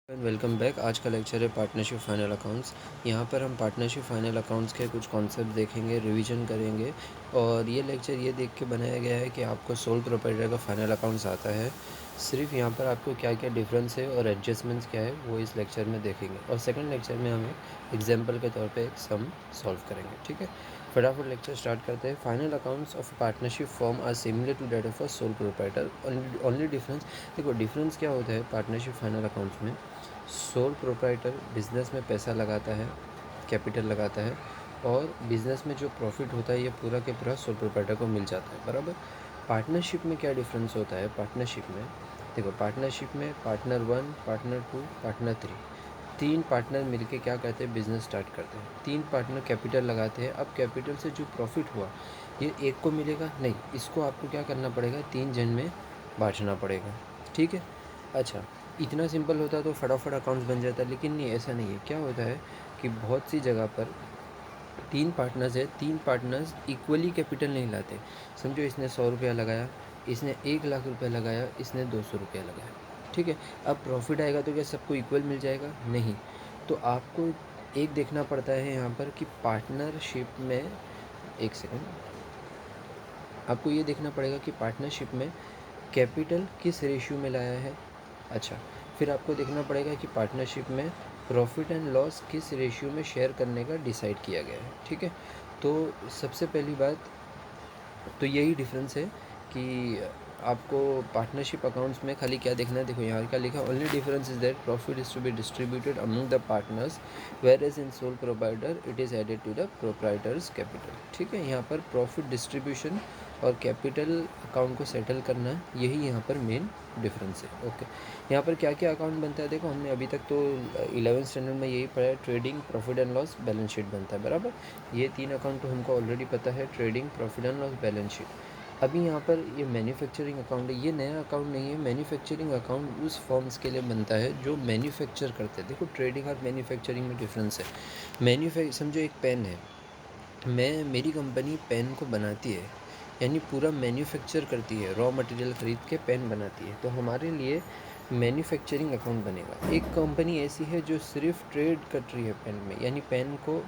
Welcome back. आज का lecture है पार्टनरशिप फाइनल अकाउंट्स। यहाँ पर हम पार्टनरशिप फाइनल अकाउंट्स के कुछ कॉन्सेप्ट देखेंगे, रिवीजन करेंगे। और ये लेक्चर ये देख के बनाया गया है कि आपको सोल प्रोप्राइटर का फाइनल अकाउंट्स आता है। सिर्फ यहाँ पर आपको क्या क्या डिफरेंस है और एडजस्टमेंट्स क्या है वो इस लेक्चर में देखेंगे। और सेकंड लेक्चर में हम एग्जाम्पल के तौर पर एक सम सॉल्व करेंगे। ठीक है, फटाफट लेक्चर स्टार्ट करते हैं। Final accounts of partnership form are similar to that of a sole proprietor. Only difference, देखो डिफरेंस क्या होता है पार्टनरशिप फाइनल अकाउंट्स में। सोल प्रोप्राइटर बिज़नेस में पैसा लगाता है, कैपिटल लगाता है, और बिज़नेस में जो प्रॉफिट होता है ये पूरा के पूरा सोल प्रोप्राइटर को मिल जाता है, बराबर। पार्टनरशिप में क्या डिफरेंस होता है? पार्टनरशिप में देखो, पार्टनरशिप में पार्टनर 1, पार्टनर 2, पार्टनर 3, 3 पार्टनर मिलके क्या करते हैं? बिज़नेस स्टार्ट करते हैं। 3 पार्टनर कैपिटल लगाते हैं। अब कैपिटल से जो प्रॉफिट हुआ ये एक को मिलेगा नहीं, इसको आपको क्या करना पड़ेगा? 3 जन में बांटना पड़ेगा। ठीक है, अच्छा इतना सिंपल होता तो फटाफट अकाउंट्स बन जाता, लेकिन नहीं, ऐसा नहीं है। क्या होता है कि बहुत सी जगह पर 3 पार्टनर्स है, 3 पार्टनर्स इक्वली कैपिटल नहीं लाते। समझो इसने 100 रुपया लगाया, इसने 1 लाख रुपया लगाया, इसने 200 रुपया लगाया। ठीक है, अब प्रॉफिट आएगा तो क्या सबको इक्वल मिल जाएगा? नहीं। तो आपको एक देखना पड़ता है यहाँ पर कि पार्टनरशिप में, एक सेकेंड, आपको ये देखना पड़ेगा कि पार्टनरशिप में कैपिटल किस रेशियो में लाया है। अच्छा, फिर आपको देखना पड़ेगा कि पार्टनरशिप में प्रॉफिट एंड लॉस किस रेशियो में शेयर करने का डिसाइड किया गया है। ठीक है, तो सबसे पहली बात तो यही डिफरेंस है कि आपको पार्टनरशिप अकाउंट्स में खाली क्या देखना है। देखो यहाँ क्या लिखा, only difference is that profit is to be distributed among the partners, whereas in sole proprietor it is added to the proprietor's capital. ठीक है, यहाँ पर प्रॉफिट डिस्ट्रीब्यूशन और कैपिटल अकाउंट को सेटल करना, यही यहाँ पर मेन डिफरेंस है। ओके, यहाँ पर क्या क्या अकाउंट बनता है? देखो हमने अभी तक तो 11th स्टैंडर्ड में यही पढ़ा है, trading, profit and loss, balance sheet बनता है, बराबर। ये 3 अकाउंट तो हमको ऑलरेडी पता है, trading, profit and loss, balance sheet. अभी यहाँ पर ये मैन्युफैक्चरिंग अकाउंट है, ये नया अकाउंट नहीं है। मैन्युफैक्चरिंग अकाउंट उस फॉर्म्स के लिए बनता है जो मैन्युफैक्चर करते हैं। देखो ट्रेडिंग और मैन्युफैक्चरिंग में डिफरेंस है। समझो एक पेन है, मेरी कंपनी पेन को बनाती है, यानी पूरा मैन्युफैक्चर करती है, रॉ मटेरियल ख़रीद के पेन बनाती है, तो हमारे लिए मैन्युफैक्चरिंग अकाउंट बनेगा। एक कंपनी ऐसी है जो सिर्फ ट्रेड कर रही है पेन में, यानी पेन को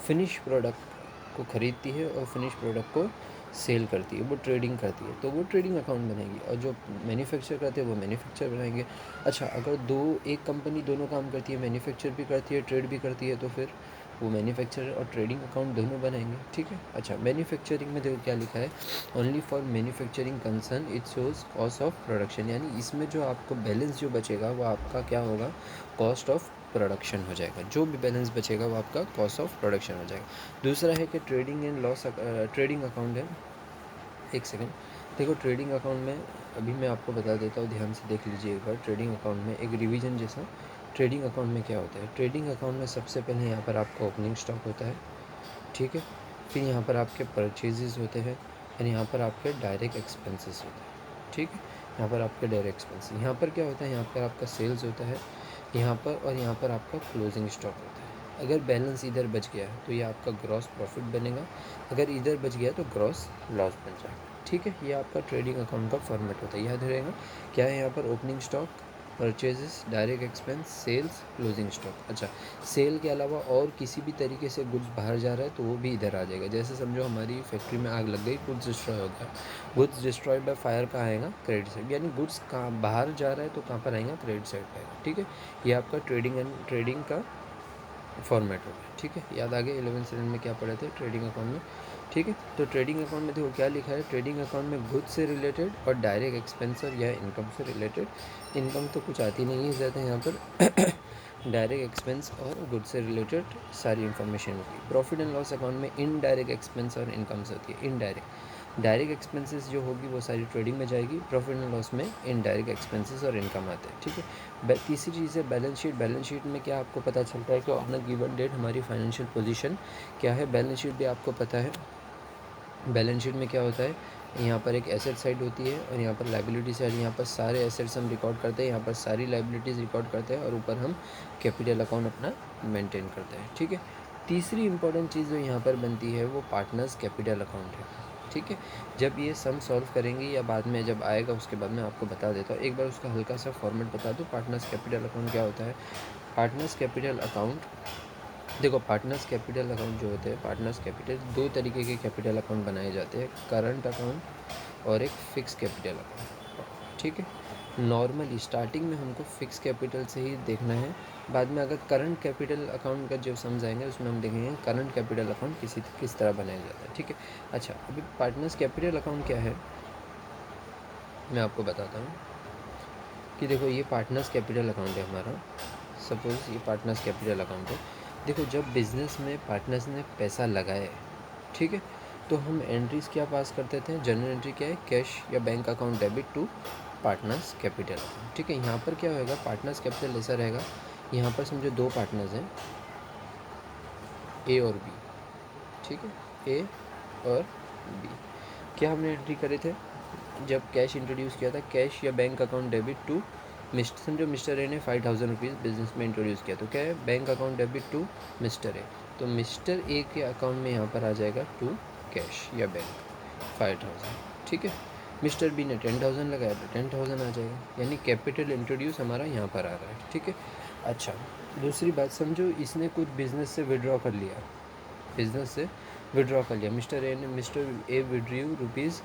फिनिश प्रोडक्ट को ख़रीदती है और फिनिश प्रोडक्ट को सेल करती है, वो ट्रेडिंग करती है, तो वो ट्रेडिंग अकाउंट बनेगी। और जो मैन्युफैक्चर करते हैं वो मैन्युफैक्चर बनाएंगे। अच्छा, अगर एक कंपनी दोनों काम करती है, मैन्युफैक्चर भी करती है, ट्रेड भी करती है, तो फिर वो मैन्युफैक्चर और ट्रेडिंग अकाउंट दोनों बनाएंगे। ठीक है, अच्छा मैन्युफैक्चरिंग में देखो क्या लिखा है, only for manufacturing concern it shows cost of production, यानी इसमें जो आपको बैलेंस जो बचेगा वो आपका क्या होगा? कॉस्ट ऑफ प्रोडक्शन हो जाएगा। जो भी बैलेंस बचेगा वो आपका कॉस्ट ऑफ प्रोडक्शन हो जाएगा। दूसरा है कि trading and loss, trading account है। एक सेकेंड, देखो ट्रेडिंग अकाउंट में अभी मैं आपको बता देता हूँ, ध्यान से देख लीजिए एक बार। ट्रेडिंग अकाउंट में एक रिवीजन जैसा, ट्रेडिंग अकाउंट में क्या होता है? ट्रेडिंग अकाउंट में सबसे पहले यहाँ पर आपका ओपनिंग स्टॉक होता है। ठीक है, फिर यहाँ पर आपके परचेजेस होते हैं, और यहाँ पर आपके डायरेक्ट एक्सपेंसेस होते हैं। ठीक है, यहाँ पर आपके डायरेक्ट एक्सपेंसेस, यहाँ पर क्या होता है? यहाँ पर आपका सेल्स होता है यहाँ पर, और यहाँ पर आपका क्लोजिंग स्टॉक होता है। अगर बैलेंस इधर बच गया है तो ये आपका ग्रॉस प्रॉफिट बनेगा, अगर इधर बच गया तो ग्रॉस लॉस बन जाएगा। ठीक है, ये आपका ट्रेडिंग अकाउंट का फॉर्मेट होता है, याद रहेगा। क्या है यहाँ पर? Opening stock, purchases, direct expense, sales, closing stock. अच्छा, सेल के अलावा और किसी भी तरीके से गुड्स बाहर जा रहा है तो वो भी इधर आ जाएगा। जैसे समझो हमारी फैक्ट्री में आग लग गई, गुड्स डिस्ट्रॉय हो गया, गुड्स डिस्ट्रॉय बाय फायर कहाँ आएगा? क्रेडिट साइड, यानी गुड्स कहाँ बाहर जा रहा है तो कहाँ पर आएगा? क्रेडिट साइड पर आएगा। ठीक है, ये आपका ट्रेडिंग का फॉर्मेट हो गया। ठीक है, याद आ गया 11th स्टैंडर्ड में क्या पढ़े थे ट्रेडिंग अकाउंट में। ठीक है, तो ट्रेडिंग अकाउंट में देखो क्या लिखा है, ट्रेडिंग अकाउंट में गुड्स से रिलेटेड और डायरेक्ट एक्सपेंस और या इनकम से रिलेटेड, इनकम तो कुछ आती नहीं है ज़्यादा यहाँ पर डायरेक्ट एक्सपेंस और गुड्स से रिलेटेड सारी इन्फॉर्मेशन होगी। प्रॉफिट एंड लॉस अकाउंट में इनडायरेक्ट एक्सपेंस और इनकम से होती है। डायरेक्ट एक्सपेंसेस जो होगी वो सारी ट्रेडिंग में जाएगी, प्रॉफिट एंड लॉस में इनडायरेक्ट एक्सपेंसेस और इनकम आते हैं। ठीक है, तीसरी चीज़ है बैलेंस शीट। बैलेंस शीट में क्या आपको पता चलता है कि ऑन अ गिवन डेट हमारी फाइनेंशियल पोजीशन क्या है। बैलेंस शीट भी आपको पता है। बैलेंस शीट में क्या होता है, यहाँ पर एक एसेट साइड होती है और यहाँ पर लाइबिलिटी साइड। यहाँ पर सारे एसेट्स हम रिकॉर्ड करते हैं, यहाँ पर सारी लाइबिलिटीज़ रिकॉर्ड करते हैं, और ऊपर हम कैपिटल अकाउंट अपना मेंटेन करते हैं। ठीक है, तीसरी इंपॉर्टेंट चीज़ जो यहाँ पर बनती है वो पार्टनर्स कैपिटल अकाउंट है। ठीक है। जब ये सम सॉल्व करेंगे या बाद में जब आएगा उसके बाद मैं आपको बता देता हूँ। एक बार उसका हल्का सा फॉर्मेट बता दूँ। पार्टनर्स कैपिटल अकाउंट क्या होता है? पार्टनर्स कैपिटल अकाउंट, देखो पार्टनर्स कैपिटल अकाउंट जो होते हैं, पार्टनर्स कैपिटल, दो तरीके के कैपिटल अकाउंट बनाए जाते हैं, करंट अकाउंट और एक फ़िक्स कैपिटल अकाउंट। ठीक है। नॉर्मली स्टार्टिंग में हमको फ़िक्स कैपिटल से ही देखना है, बाद में अगर करंट कैपिटल अकाउंट का जो समझाएंगे उसमें हम देखेंगे करंट कैपिटल अकाउंट किस तरह बनाया जाता है। ठीक है। अच्छा, अभी पार्टनर्स कैपिटल अकाउंट क्या है मैं आपको बताता हूँ कि देखो ये पार्टनर्स कैपिटल अकाउंट है हमारा। सपोज़ ये पार्टनर्स कैपिटल अकाउंट है। देखो जब बिज़नेस में पार्टनर्स ने पैसा लगाया है, ठीक है, तो हम एंट्रीज़ क्या पास करते थे? जनरल एंट्री क्या है? कैश या bank account debit to partners capital account. ठीक है। यहाँ पर क्या होगा? पार्टनर्स कैपिटल ऐसा रहेगा, यहाँ पर समझो दो पार्टनर्स हैं, ए और बी। ठीक है। ए और बी। क्या हमने एंट्री करे थे जब कैश इंट्रोड्यूस किया था? कैश या bank account debit to mister, समझो मिस्टर ए ने 5000 रुपीज़ बिजनेस में इंट्रोड्यूस किया, तो क्या है? Bank account debit to mister A. तो मिस्टर ए के अकाउंट में यहाँ पर आ जाएगा टू कैश या बैंक 5000। ठीक है। मिस्टर बी ने 10,000 लगाया तो 10,000 आ जाएगा, यानी कैपिटल इंट्रोड्यूस हमारा यहाँ पर आ रहा है। ठीक है। अच्छा, दूसरी बात समझो, इसने कुछ बिज़नेस से विड्रॉ कर लिया, बिज़नेस से विड्रॉ कर लिया, mister A withdrew rupees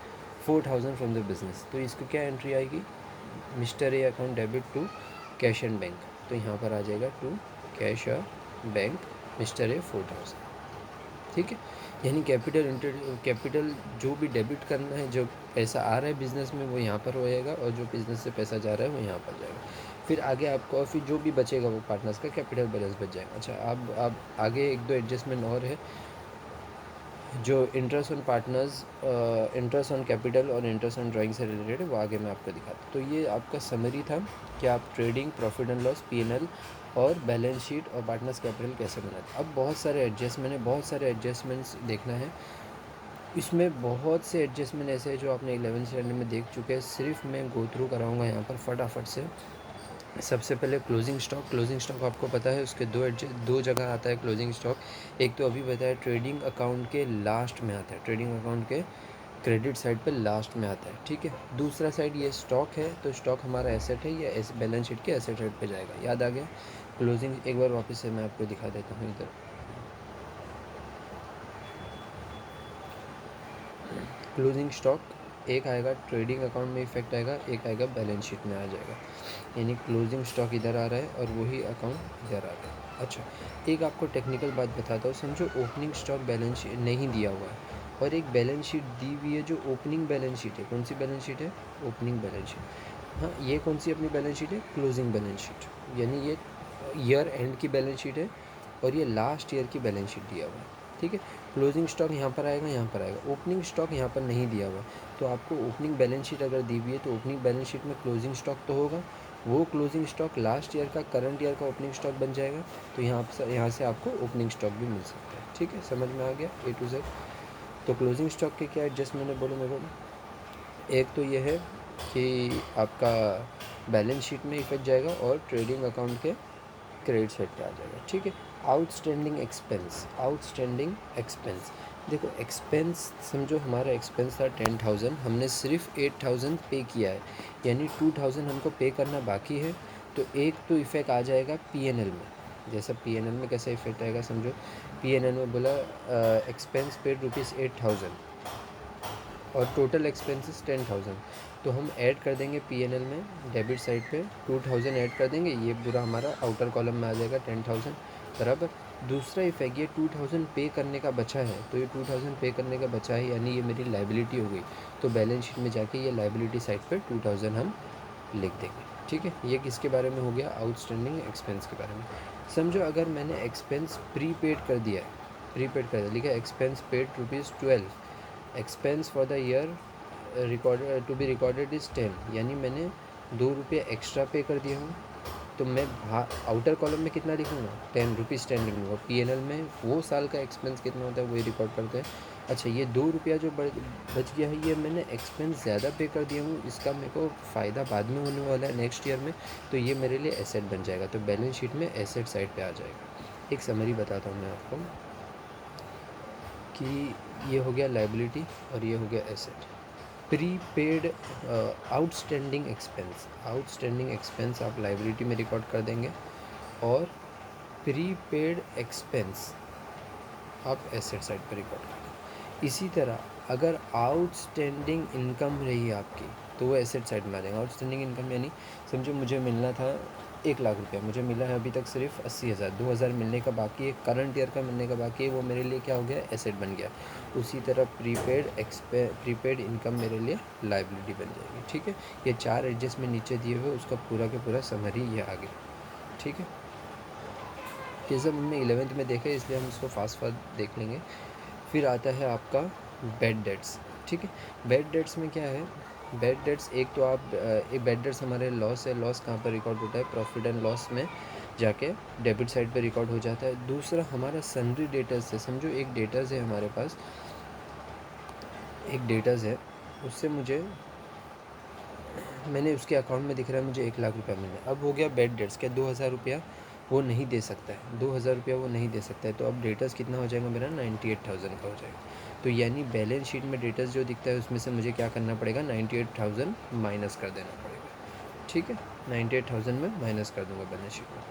4,000 from the business, तो इसको क्या एंट्री आएगी? Mister A account debit to cash and bank, तो यहाँ पर आ जाएगा टू कैश और बैंक मिस्टर ए 4,000। ठीक है। यानी कैपिटल जो भी डेबिट करना है, जो पैसा आ रहा है बिज़नेस में वो यहाँ पर होएगा, और जो बिज़नेस से पैसा जा रहा है वो यहाँ पर जाएगा। फिर आगे आपको और फिर जो भी बचेगा वो पार्टनर्स का कैपिटल बैलेंस बच जाएगा। अच्छा, अब आगे एक दो एडजस्टमेंट और है, जो interest on partners, interest on capital और इंटरेस्ट ऑन ड्राइंग से रिलेटेड है, वो आगे मैं आपको दिखाता हूँ। तो ये आपका समरी था कि आप trading, profit and loss, P&L और बैलेंस शीट और पार्टनर्स कैपिटल कैसे बनाते हैं। अब बहुत सारे एडजस्टमेंट है, बहुत सारे एडजस्टमेंट्स देखना है। इसमें बहुत से एडजस्टमेंट ऐसे हैं जो आपने 11th स्टैंडर्ड में देख चुके हैं, सिर्फ मैं गो थ्रू कराऊँगा यहाँ पर फटाफट से। सबसे पहले क्लोजिंग स्टॉक आपको पता है, उसके दो जगह आता है क्लोजिंग स्टॉक। एक तो अभी बताया ट्रेडिंग अकाउंट के लास्ट में आता है, ट्रेडिंग अकाउंट के क्रेडिट साइड पे लास्ट में आता है। ठीक है। दूसरा साइड ये स्टॉक है, तो स्टॉक हमारा एसेट है, या बैलेंस शीट के एसेट साइड पे जाएगा। याद आ गया? क्लोजिंग एक बार वापस से मैं आपको दिखा देता हूँ इधर। क्लोजिंग स्टॉक एक आएगा ट्रेडिंग अकाउंट में इफेक्ट आएगा, एक आएगा बैलेंस शीट में आ जाएगा, यानी क्लोजिंग स्टॉक इधर आ रहा है और वही अकाउंट इधर आ रहा है। अच्छा, एक आपको टेक्निकल बात बताता हूँ। समझो ओपनिंग स्टॉक बैलेंस शीट नहीं दिया हुआ है और एक बैलेंस शीट दी हुई है जो ओपनिंग बैलेंस शीट है। कौन सी बैलेंस शीट है? Opening balance sheet. हाँ, ये कौन सी अपनी बैलेंस शीट है? क्लोजिंग बैलेंस शीट, यानी ये ईयर एंड की बैलेंस शीट है और ये लास्ट ईयर की बैलेंस शीट दिया हुआ है। ठीक है। क्लोजिंग स्टॉक यहाँ पर आएगा, यहाँ पर आएगा, ओपनिंग स्टॉक यहाँ पर नहीं दिया हुआ, तो आपको ओपनिंग बैलेंस शीट अगर दी हुई है तो ओपनिंग बैलेंस शीट में क्लोजिंग स्टॉक तो होगा, वो क्लोजिंग स्टॉक लास्ट ईयर का करंट ईयर का ओपनिंग स्टॉक बन जाएगा, तो यहाँ से आपको ओपनिंग स्टॉक भी मिल सकता है। ठीक है, समझ में आ गया A to Z? तो क्लोजिंग स्टॉक के क्या एडजस्टमेंट है बोलो मेरे को? एक तो ये है कि आपका बैलेंस शीट में इफेक्ट जाएगा और ट्रेडिंग अकाउंट के क्रेडिट साइड पे आ जाएगा। ठीक है। आउटस्टैंडिंग एक्सपेंस, देखो एक्सपेंस समझो हमारा एक्सपेंस था 10,000, हमने सिर्फ 8,000 पे किया है, यानी 2,000 हमको पे करना बाकी है। तो एक तो इफेक्ट आ जाएगा P&L में। जैसा P&L में कैसा इफेक्ट आएगा समझो, P&L में बोला एक्सपेंस पेड ₹8,000 और टोटल एक्सपेंसेस 10,000, तो हम ऐड कर देंगे P&L में डेबिट साइड पे 2,000 ऐड कर देंगे, ये पूरा हमारा आउटर कॉलम में आ जाएगा 10,000 बराबर। दूसरा इफेक्ट, ये 2,000 पे करने का बचा है, तो ये 2,000 पे करने का बचा है यानी ये मेरी लाइबिलिटी हो गई, तो बैलेंस शीट में जाके ये लाइबिलिटी साइड पे 2,000 हम लिख देंगे। ठीक है। ये किसके बारे में हो गया? आउटस्टैंडिंग एक्सपेंस के बारे में। समझो अगर मैंने एक्सपेंस प्रीपेड कर दिया है, लिखा expense paid ₹12, expense for the year recorded to be recorded is 10, यानी मैंने ₹2 एक्स्ट्रा पे कर दिया हूँ, तो मैं आउटर कॉलम में कितना लिखूँगा? ₹10 लिखूँगा। P&L में वो साल का एक्सपेंस कितना होता है वही रिकॉर्ड करते हैं। अच्छा, ये ₹2 जो बच गया है, ये मैंने एक्सपेंस ज़्यादा पे कर दिया हूँ, इसका मेरे को फ़ायदा बाद में होने वाला है नेक्स्ट ईयर में, तो ये मेरे लिए एसेट बन जाएगा, तो बैलेंस शीट में एसेट साइड पे आ जाएगा। एक समरी बताता हूँ मैं आपको कि ये हो गया लाइबिलिटी और ये हो गया asset. Prepaid outstanding expense, outstanding expense आप लाइबिलिटी में रिकॉर्ड कर देंगे और प्रीपेड एक्सपेंस आप एसेट साइड पर रिकॉर्ड कर देंगे। इसी तरह अगर आउटस्टैंडिंग इनकम रही आपकी तो वो एसेट साइड में आ जाएगा। आउटस्टैंडिंग इनकम यानी समझो मुझे मिलना था 1 लाख रुपया, मुझे मिला है अभी तक सिर्फ 80,000, 2,000 मिलने का बाकी है, करंट ईयर का मिलने का बाकी है, वो मेरे लिए क्या हो गया, एसेट बन गया। उसी तरह प्रीपेड इनकम मेरे लिए लाइबिलिटी बन जाएगी। ठीक है, ये 4 एडजस्टमेंट नीचे दिए हुए, उसका पूरा के पूरा समरी ये आ गया। ठीक है, ये सब हमने 11th में देखा है, इसलिए हम इसको फास्ट देख लेंगे। फिर आता है आपका बैड डेट्स। ठीक है, बैड डेट्स में क्या है, बैड डेट्स एक तो आप एक बैड डेट्स हमारे लॉस है। लॉस कहाँ पर रिकॉर्ड होता है, प्रॉफिट एंड लॉस में जाके डेबिट साइड पर रिकॉर्ड हो जाता है। दूसरा हमारा सन्ड्री डेटर्स है। समझो एक डेटर्स है हमारे पास, एक डेटर्स है, उससे मैंने उसके अकाउंट में दिख रहा है मुझे 1 लाख रुपया मिला। अब हो गया बैड डेट्स, क्या 2,000 रुपया वो नहीं दे सकता है, 2,000 रुपया वो नहीं दे सकता है, तो अब डेटर्स कितना हो जाएगा मेरा, 98,000 का हो जाएगा। तो यानी बैलेंस शीट में डेटर्स जो दिखता है उसमें से मुझे क्या करना पड़ेगा, 98,000 माइनस कर देना पड़ेगा। ठीक है, 98,000 में माइनस कर दूंगा बैलेंस शीट में।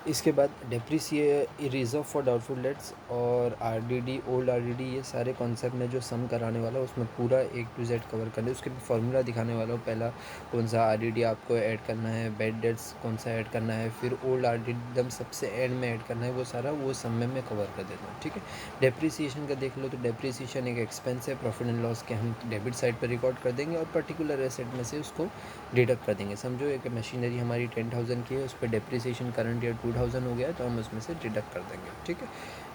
इसके बाद रिजर्व फॉर डाउटफुल डेट्स और आरडीडी, ओल्ड आरडीडी, ये सारे कॉन्सेप्ट में जो सम कराने वाला हूँ उसमें पूरा A to Z कवर करना है। उसके फॉर्मूला दिखाने वाला हूँ, पहला कौन सा आरडीडी आपको ऐड करना है, बैड डेट्स कौन सा ऐड करना है, फिर ओल्ड आरडीडी एकदम सबसे एंड में ऐड करना है, वो सारा वो सम में मैं कवर कर देता हूँ। ठीक है, डेप्रिसिएशन का देख लो, तो डेप्रिसिएशन एक एक्सपेंस है, प्रॉफिट एंड लॉस के हम डेबिट साइड पर रिकॉर्ड कर देंगे और पर्टिकुलर एसेट में से उसको डिडक्ट कर देंगे। समझो एक मशीनरी हमारी 10,000 की है, उस पर डेप्रिसिएशन करंट ईयर 2,000 हो गया है, तो हम उसमें से डिडक्ट कर देंगे। ठीक है,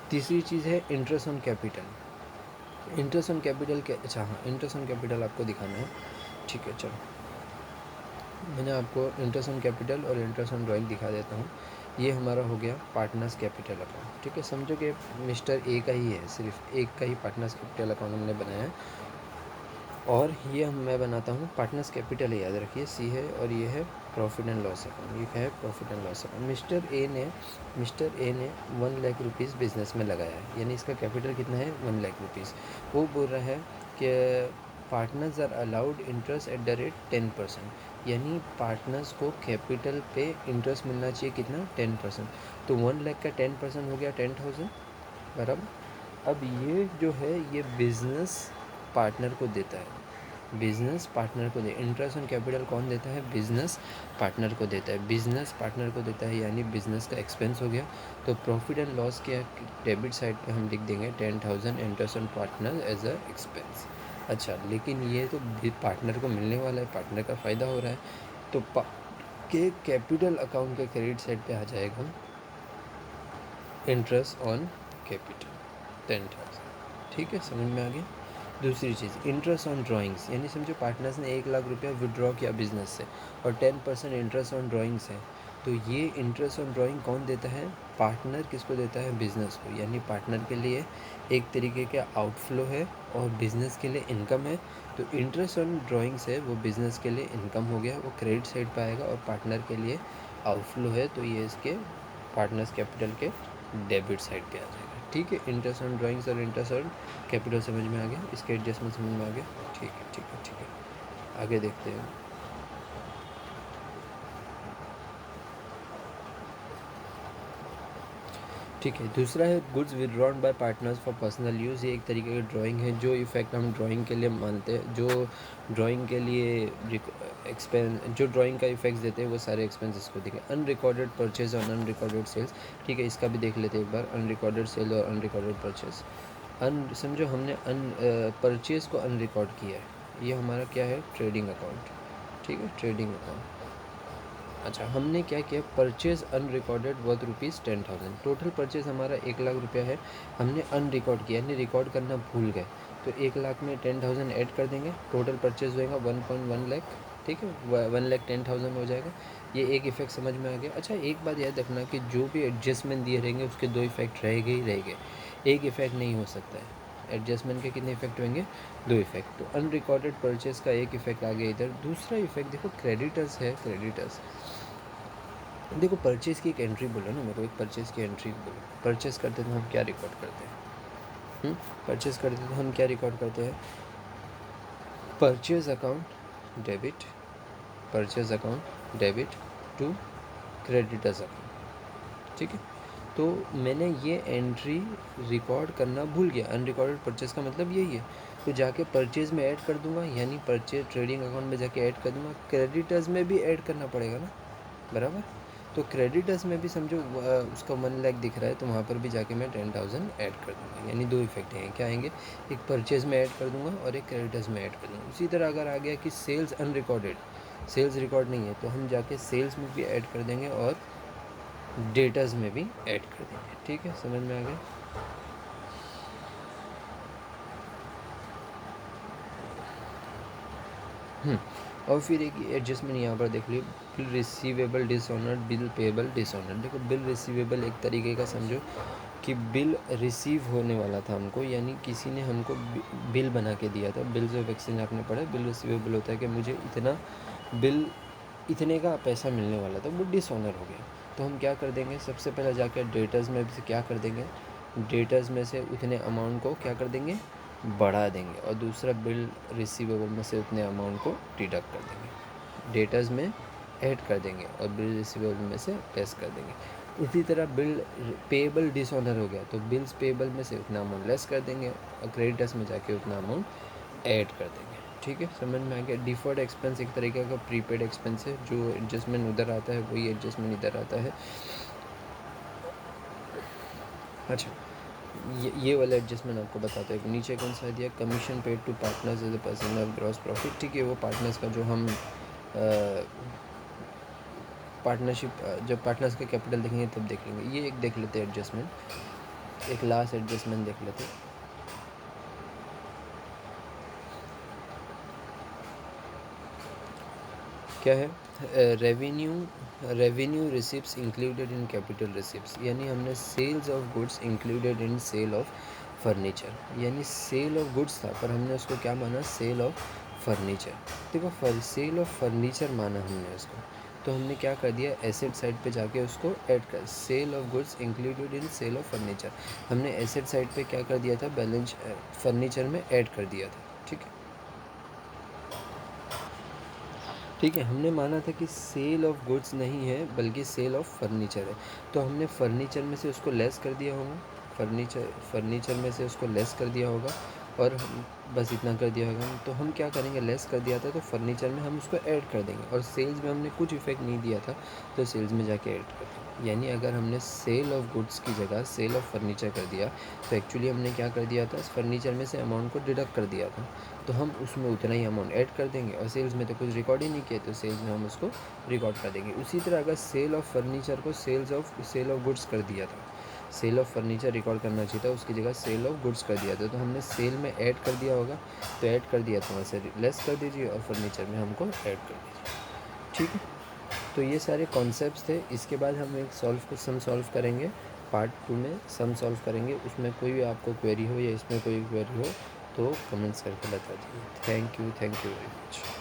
तीसरी चीज़ है interest on capital. Interest on capital के, अच्छा हाँ, इंटरेस्ट ऑन कैपिटल आपको दिखाना है। ठीक है, चलो मैंने आपको इंटरेस्ट ऑन कैपिटल और इंटरेस्ट ऑन ड्राइंग दिखा देता हूँ। ये हमारा हो गया पार्टनर्स कैपिटल अकाउंट। ठीक है, समझो कि मिस्टर ए का ही है, सिर्फ एक का ही पार्टनर्स कैपिटल अकाउंट हमने बनाया है, और ये मैं बनाता हूँ पार्टनर्स कैपिटल, याद रखिए सी है, और ये है प्रॉफिट एंड लॉस अकाउंट। ये क्या है, profit and loss account. Mister A ने 1 लाख रुपीज़ बिजनेस में लगाया है, यानी इसका कैपिटल कितना है, 1 लाख रुपीज़। वो बोल रहा है कि partners are allowed interest at the rate 10%, यानी पार्टनर्स को कैपिटल पे इंटरेस्ट मिलना चाहिए कितना, 10%। तो 1 लाख का 10% हो गया 10,000 बराबर। अब ये जो है ये बिज़नेस पार्टनर को देता है, बिज़नेस पार्टनर को दे, इंटरेस्ट ऑन कैपिटल कौन देता है, बिज़नेस पार्टनर को देता है, बिज़नेस पार्टनर को देता है, यानी बिज़नेस का एक्सपेंस हो गया। तो प्रॉफिट एंड लॉस के डेबिट साइड पे हम लिख देंगे 10,000 interest on partner as a expense. अच्छा, लेकिन ये तो पार्टनर को मिलने वाला है, पार्टनर का फ़ायदा हो रहा है, तो के कैपिटल अकाउंट के क्रेडिट साइड पे आ जाएगा इंटरेस्ट ऑन कैपिटल 10,000। ठीक है, समझ में आ गया। दूसरी चीज़ इंटरेस्ट ऑन ड्राइंग्स, यानी समझो पार्टनर्स ने 1 लाख रुपया विड्रॉ किया बिजनेस से और 10% इंटरेस्ट ऑन ड्राइंग्स है, तो ये इंटरेस्ट ऑन ड्राइंग कौन देता है, पार्टनर किसको देता है, बिज़नेस को, यानी पार्टनर के लिए एक तरीके का आउटफ्लो है और बिज़नेस के लिए इनकम है। तो इंटरेस्ट ऑन ड्राइंग्स है वो बिज़नेस के लिए इनकम हो गया, वो क्रेडिट साइड पर आएगा, और पार्टनर के लिए आउटफ्लो है, तो ये इसके पार्टनर्स कैपिटल के डेबिट साइड पे आ जाएगा। ठीक है, इंटरेस्ट ऑन ड्राइंग्स और इंटरेस्ट ऑन कैपिटल समझ में आ गया, इसके एडजस्टमेंट समझ में आ गया। ठीक है, ठीक है, ठीक है, आगे देखते हैं। ठीक है, दूसरा है goods withdrawn bye partners for personal use. ये एक तरीके की ड्राइंग है, जो इफ़ेक्ट हम ड्राइंग के लिए मानते हैं, जो ड्राइंग के लिए जो ड्राइंग का इफेक्ट्स देते हैं वो सारे एक्सपेंसेस को देंगे। अनरिकॉर्डेड परचेज और अनरिकॉर्डेड सेल्स। ठीक है, इसका भी देख लेते हैं एक बार, अनरिकॉर्डेड सेल और अनरिकॉर्डेड परचेज। समझो हमने परचेज़ को अनरिकॉर्ड किया है, ये हमारा क्या है, ट्रेडिंग अकाउंट। ठीक है, ट्रेडिंग अकाउंट। अच्छा, हमने क्या किया, purchase unrecorded worth ₹10,000। Total purchase हमारा 1 लाख रुपया है, हमने अनरिकॉर्ड किया, यानी रिकॉर्ड करना भूल गए, तो 1 लाख में 10,000 ऐड कर देंगे, टोटल परचेज़ होएगा 1.1 लाख। ठीक है, 1,10,000 हो जाएगा। ये एक इफ़ेक्ट समझ में आ गया। अच्छा, एक बात याद रखना कि जो भी एडजस्टमेंट दिए रहेंगे उसके 2 इफ़ेक्ट रहेंगे ही रहेंगे, एक इफ़ेक्ट नहीं हो सकता है। एडजस्टमेंट के कितने इफेक्ट होंगे, 2 इफेक्ट। तो अनरिकॉर्डेड परचेज़ का एक इफेक्ट आ गया इधर। दूसरा इफेक्ट देखो, क्रेडिटर्स है, क्रेडिटर्स देखो परचेज़ की एक एंट्री बोलो ना मेरे को, एक परचेज़ की एंट्री बोलो। परचेज़ करते तो हम क्या रिकॉर्ड करते हैं? परचेज़ करते तो हम क्या रिकॉर्ड करते हैं? Purchase account debit, purchase account debit to creditors account, ठीक है। तो मैंने ये एंट्री रिकॉर्ड करना भूल गया, अनरिकॉर्डेड परचेज़ का मतलब यही है। तो जाके परचेज़ में ऐड कर दूंगा, यानी परचेज़ ट्रेडिंग अकाउंट में जाके ऐड कर दूंगा। क्रेडिटर्स में भी ऐड करना पड़ेगा ना, बराबर। तो क्रेडिटर्स में भी समझो उसका 1 लाख दिख रहा है, तो वहाँ पर भी जाके मैं 10,000 ऐड कर दूंगा। यानी दो इफेक्ट हैं, क्या आएंगे? एक परचेज़ में ऐड कर दूंगा और एक क्रेडिटर्स में ऐड कर दूंगा। उसी तरह अगर आ गया कि सेल्स अनरिकॉर्डेड, सेल्स रिकॉर्ड नहीं है, तो हम जाके सेल्स में भी ऐड कर देंगे और डेटाज में भी ऐड कर देंगे। ठीक है, समझ में आ गया? और फिर एक एडजस्टमेंट यहाँ पर देख लीजिए, bill receivable dishonoured, bill payable dishonoured. देखो बिल रिसीवेबल एक तरीके का समझो कि बिल रिसीव होने वाला था हमको, यानी किसी ने हमको बिल बना के दिया था। बिल्स ऑफ एक्सचेंज आपने पढ़ा, बिल रिसीवेबल होता है कि मुझे इतना बिल, इतने का पैसा मिलने वाला था, वो डिसऑनर हो गया। तो हम क्या कर देंगे, सबसे पहले जाकर डेटर्स में से क्या कर देंगे, डेटर्स में से उतने अमाउंट को क्या कर देंगे, बढ़ा देंगे, और दूसरा बिल रिसीवेबल में से उतने अमाउंट को डिडक्ट कर देंगे, डेटर्स में ऐड कर देंगे और बिल रिसीवेबल में से लेस कर देंगे। इसी तरह बिल पेएबल डिसऑनर हो गया, तो बिल्स पेएबल में से उतना अमाउंट लेस कर देंगे और क्रेडिटर्स में जाके उतना अमाउंट ऐड कर देंगे। ठीक है, समझ में आ गया? डिफर्ड एक्सपेंस एक तरीके का प्रीपेड एक्सपेंस है, जो एडजस्टमेंट उधर आता है वही एडजस्टमेंट इधर आता है। अच्छा, ये वाला एडजस्टमेंट आपको बताते हैं। नीचे कौन सा दिया, commission paid to partners as a percent of gross profit. ठीक है, वो पार्टनर्स का जो हम पार्टनरशिप, जब पार्टनर्स का कैपिटल देखेंगे तब देख लेंगे। ये एक देख लेते हैं एडजस्टमेंट, एक लास्ट एडजस्टमेंट देख लेते हैं। क्या है? Revenue receipts included in capital receipts, यानी हमने sales of goods included in sale of furniture. यानी सेल ऑफ गुड्स था पर हमने उसको क्या माना, सेल ऑफ फर्नीचर। देखो सेल ऑफ फर्नीचर माना हमने उसको, तो हमने क्या कर दिया, एसेट साइड पे जाके उसको ऐड कर, sale of goods included in sale of furniture, हमने एसेट साइड पे क्या कर दिया था, बैलेंस फर्नीचर में ऐड कर दिया था। ठीक है, ठीक है, हमने माना था कि सेल ऑफ गुड्स नहीं है बल्कि सेल ऑफ फर्नीचर है, तो हमने फर्नीचर में से उसको लेस कर दिया होगा, फर्नीचर में से उसको लेस कर दिया होगा, और बस इतना कर दिया होगा। तो हम क्या करेंगे, लेस कर दिया था तो फर्नीचर में हम उसको ऐड कर देंगे, और सेल्स में हमने कुछ इफेक्ट नहीं दिया था तो सेल्स में जाके ऐड कर देंगे। यानी अगर हमने सेल ऑफ गुड्स की जगह सेल ऑफ फर्नीचर कर दिया, तो एक्चुअली हमने क्या कर दिया था, फर्नीचर में से अमाउंट को डिडक्ट कर दिया था, तो हम उसमें उतना ही अमाउंट ऐड कर देंगे, और सेल्स में तो कुछ रिकॉर्ड ही नहीं किया, तो सेल्स में हम उसको रिकॉर्ड कर देंगे। उसी तरह अगर सेल ऑफ फर्नीचर को सेल ऑफ गुड्स कर दिया था, सेल ऑफ फर्नीचर रिकॉर्ड करना चाहिए था, उसकी जगह सेल ऑफ गुड्स कर दिया था, तो हमने सेल में ऐड कर दिया होगा, तो ऐड कर दिया तो वहाँ से लेस कर दीजिए, और फर्नीचर में हमको ऐड कर दीजिए। ठीक है, तो ये सारे कॉन्सेप्ट्स थे। इसके बाद हम एक सम सॉल्व करेंगे, पार्ट 2 में सम सॉल्व करेंगे। उसमें कोई भी आपको क्वेरी हो या इसमें कोई क्वेरी हो तो कमेंट्स करके बता दीजिए। Thank you very much.